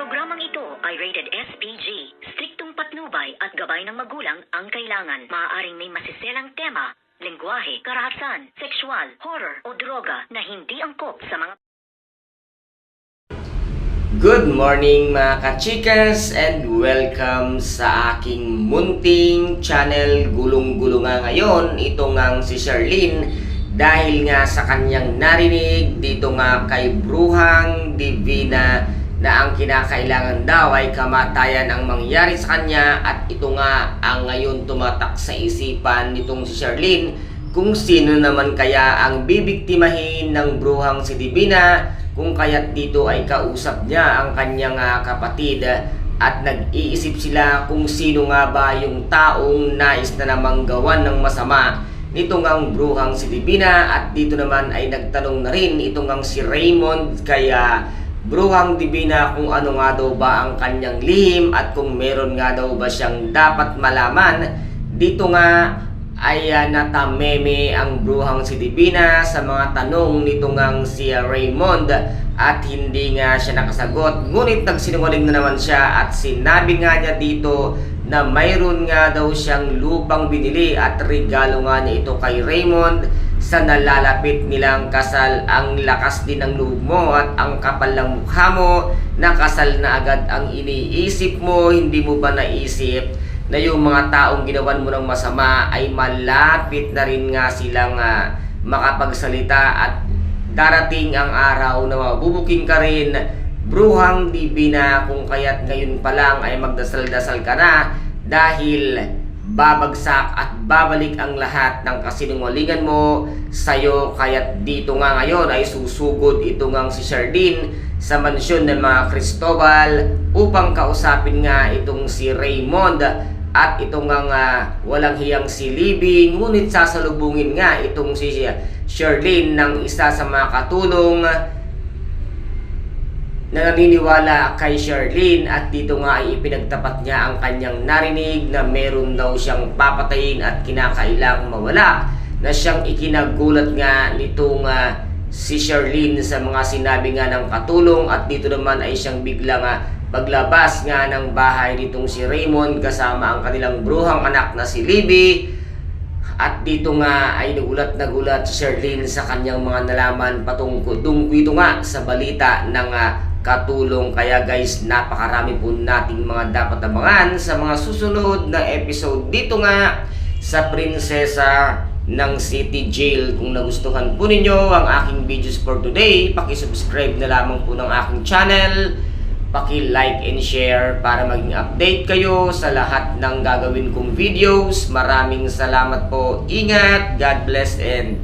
Programang ito ay rated SPG. Striktong patnubay at gabay ng magulang ang kailangan. Maaaring may masiselang tema, lengguwahe, karahasan, sexual, horror o droga na hindi angkop sa mga... Good morning mga kachikas and welcome sa aking munting channel. Gulong-gulo nga ngayon itong ang si Sherlyn dahil nga sa kanyang narinig dito nga kay Bruhang Divina na ang kinakailangan daw ay kamatayan ang mangyari sa kanya, at ito nga ang ngayon tumatak sa isipan nitong si Sherlyn kung sino naman kaya ang bibiktimahin ng bruhang si Divina, kung kaya't dito ay kausap niya ang kanyang kapatid at nag-iisip sila kung sino nga ba yung taong nais na namang gawan ng masama nitong ang bruhang si Divina. At dito naman ay nagtanong na rin itong ang si Raymond kaya Bruhang Divina kung ano nga daw ba ang kanyang lihim at kung meron nga daw ba siyang dapat malaman. Dito nga ay natameme ang bruhang si Divina sa mga tanong nitong ang si Raymond at hindi nga siya nakasagot. Ngunit nagsinungaling na naman siya at sinabi nga niya dito na mayroon nga daw siyang lupang binili at regalo nga niya ito kay Raymond sa nalalapit nilang kasal. Ang lakas din ng loob mo at ang kapal ng mukha mo, nakasal na agad ang iniisip mo. Hindi mo ba naisip na yung mga taong ginawan mo ng masama ay malapit na rin nga silang makapagsalita at darating ang araw na mabubuking ka rin, Bruhang Divina, kung kaya't ngayon pa lang ay magdasal-dasal ka na dahil babagsak at babalik ang lahat ng kasinungalingan mo sa'yo. Kaya't dito nga ngayon ay susugod ito ngang si Sherlyn sa mansyon ng mga Cristobal upang kausapin nga itong si Raymond at itong walang hiyang si Libby. Ngunit sasalubungin nga itong si Sherlyn ng isa sa mga katulong na naniniwala kay Sherlyn, at dito nga ay ipinagtapat niya ang kanyang narinig na meron daw siyang papatayin at kinakailangang mawala, na siyang ikinagulat nga nitong si Sherlyn sa mga sinabi nga ng katulong. At dito naman ay siyang biglang paglabas nga ng bahay nitong si Raymond kasama ang kanilang bruhang anak na si Libby. At dito nga ay nagulat si Sherlyn sa kanyang mga nalaman patungkol dito nga sa balita ng katulong. Kaya guys, napakarami po nating mga dapat abangan sa mga susunod na episode dito nga sa Prinsesa ng City Jail. Kung nagustuhan po ninyo ang aking videos for today, paki-subscribe na lamang po ng aking channel, paki-like and share para maging update kayo sa lahat ng gagawin kong videos. Maraming salamat po. Ingat, God bless, and